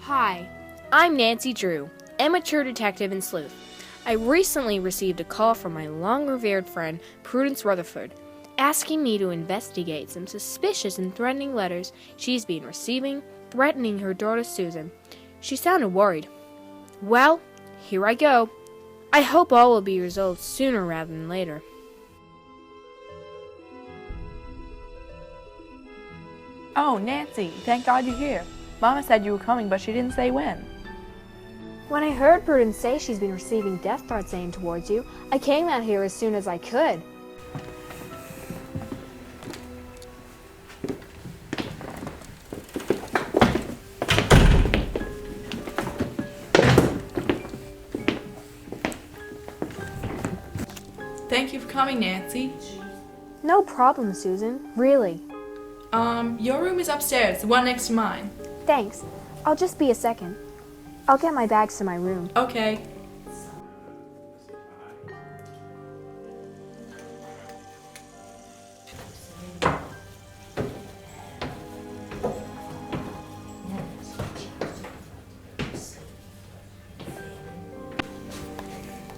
Hi, I'm Nancy Drew, amateur detective and sleuth. I recently received a call from my long-revered friend, Prudence Rutherford, asking me to investigate some suspicious and threatening letters she's been receiving, threatening her daughter Susan. She sounded worried. Well, here I go. I hope all will be resolved sooner rather than later. Oh, Nancy, thank God you're here. Mama said you were coming, but she didn't say when. When I heard Prudence say she's been receiving death threats aimed towards you, I came out here as soon as I could. Thank you for coming, Nancy. No problem, Susan. Really. Your room is upstairs, the one next to mine. Thanks. I'll just be a second. I'll get my bags to my room. Okay.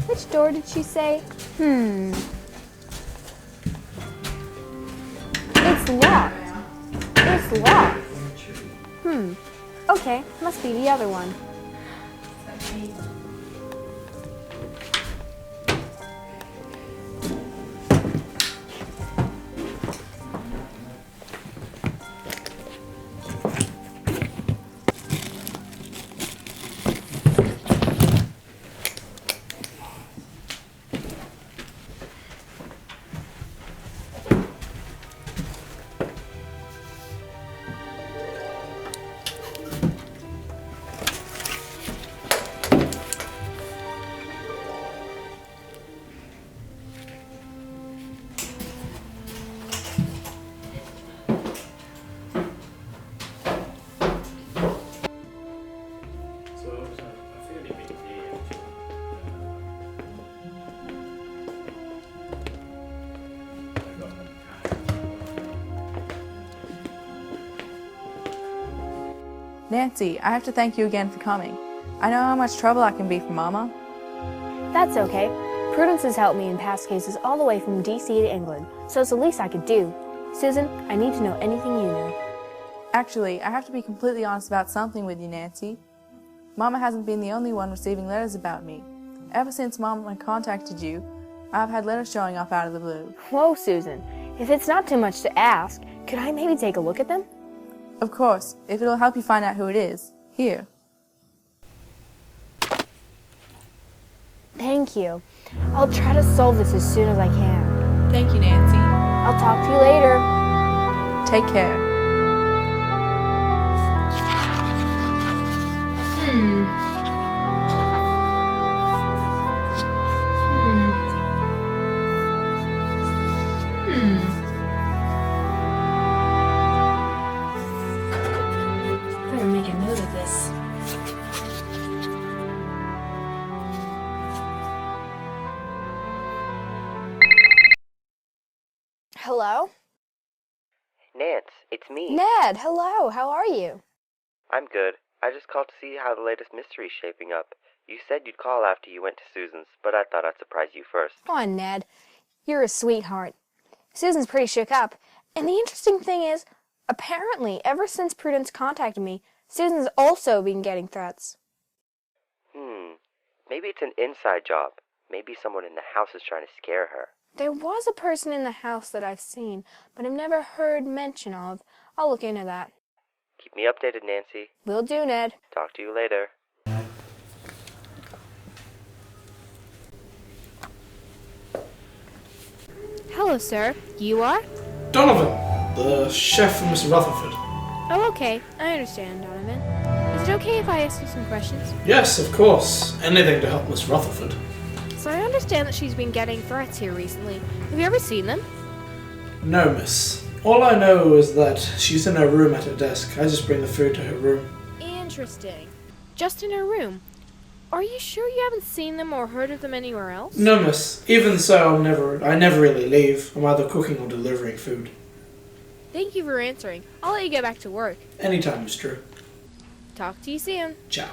Which door did she say? It's locked. It's locked. Okay, must be the other one. Nancy, I have to thank you again for coming. I know how much trouble I can be for Mama. That's okay. Prudence has helped me in past cases all the way from DC to England, so it's the least I could do. Susan, I need to know anything you know. Actually, I have to be completely honest about something with you, Nancy. Mama hasn't been the only one receiving letters about me. Ever since Mama contacted you, I've had letters showing up out of the blue. Whoa, Susan. If it's not too much to ask, could I maybe take a look at them? Of course, if it'll help you find out who it is. Here. Thank you. I'll try to solve this as soon as I can. Thank you, Nancy. I'll talk to you later. Take care. Better make a note of this. Hello? Nance, it's me. Ned, hello. How are you? I'm good. I just called to see how the latest mystery's shaping up. You said you'd call after you went to Susan's, but I thought I'd surprise you first. Come on, Ned. You're a sweetheart. Susan's pretty shook up. And the interesting thing is, apparently, ever since Prudence contacted me, Susan's also been getting threats. Maybe it's an inside job. Maybe someone in the house is trying to scare her. There was a person in the house that I've seen, but I've never heard mention of. I'll look into that. Keep me updated, Nancy. Will do, Ned. Talk to you later. Hello, sir. You are? Donovan, the chef from Miss Rutherford. Oh, okay. I understand, Donovan. Is it okay if I ask you some questions? Yes, of course. Anything to help Miss Rutherford. So I understand that she's been getting threats here recently. Have you ever seen them? No, miss. All I know is that she's in her room at her desk. I just bring the food to her room. Interesting. Just in her room. Are you sure you haven't seen them or heard of them anywhere else? No, miss. Even so, I never really leave. I'm either cooking or delivering food. Thank you for answering. I'll let you get back to work. Anytime, Miss Drew. Talk to you soon. Ciao.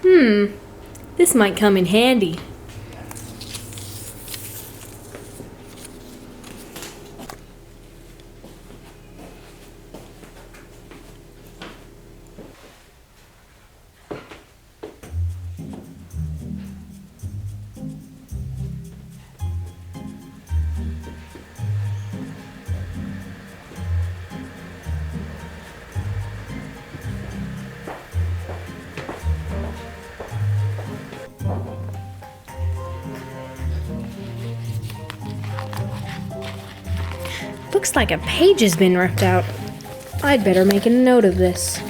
This might come in handy. Looks like a page has been ripped out. I'd better make a note of this.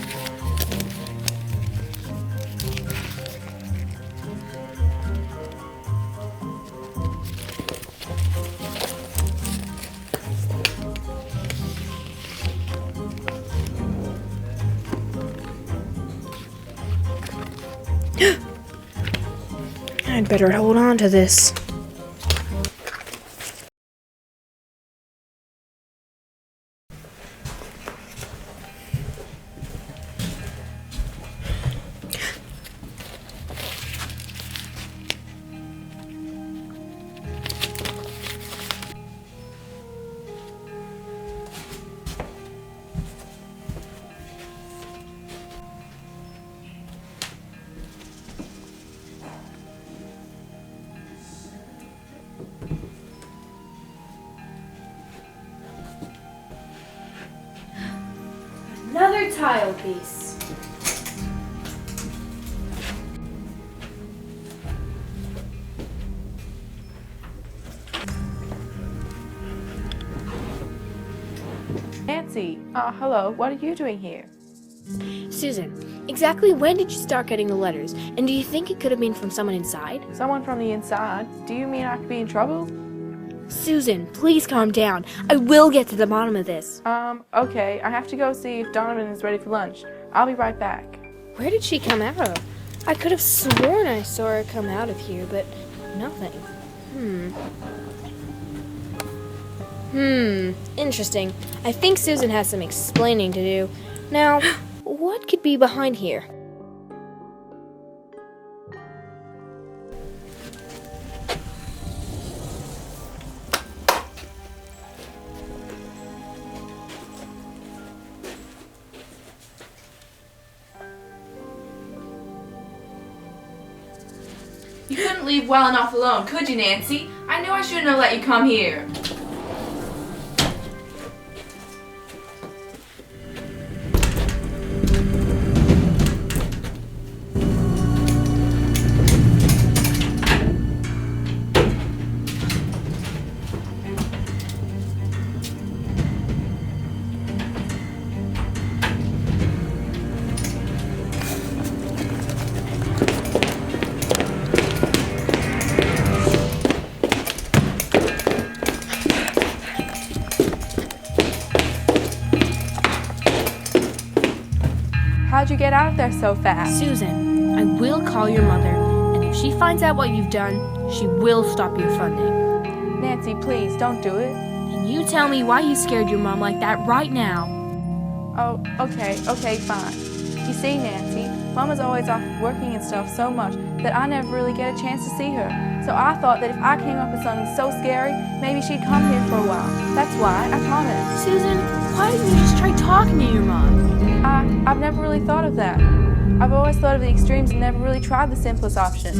I'd better hold on to this. Another tile piece. Nancy, hello, what are you doing here? Susan, exactly when did you start getting the letters? And do you think it could have been from someone inside? Someone from the inside? Do you mean I could be in trouble? Susan, please calm down. I will get to the bottom of this. Okay, I have to go see if Donovan is ready for lunch. I'll be right back. Where did she come out of? I could have sworn I saw her come out of here, but nothing. Interesting. I think Susan has some explaining to do. Now, what could be behind here? You couldn't leave well enough alone, could you, Nancy? I knew I shouldn't have let you come here. How'd you get out of there so fast? Susan, I will call your mother, and if she finds out what you've done, she will stop your funding. Nancy, please, don't do it. And you tell me why you scared your mom like that right now. Oh, okay, fine. You see, Nancy, Mama's always off working and stuff so much that I never really get a chance to see her. So I thought that if I came up with something so scary, maybe she'd come here for a while. That's why I promised. Susan, why didn't you just try talking to your mom? I've never really thought of that. I've always thought of the extremes and never really tried the simplest option.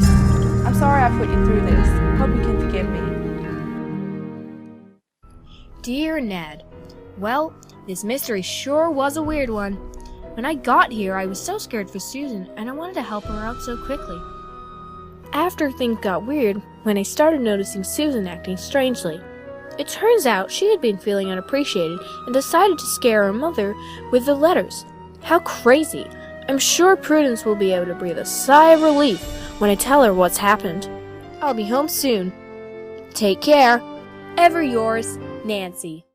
I'm sorry I put you through this. Hope you can forgive me. Dear Ned, well, this mystery sure was a weird one. When I got here, I was so scared for Susan, and I wanted to help her out so quickly. After things got weird, when I started noticing Susan acting strangely, it turns out she had been feeling unappreciated and decided to scare her mother with the letters. How crazy! I'm sure Prudence will be able to breathe a sigh of relief when I tell her what's happened. I'll be home soon. Take care. Ever yours, Nancy.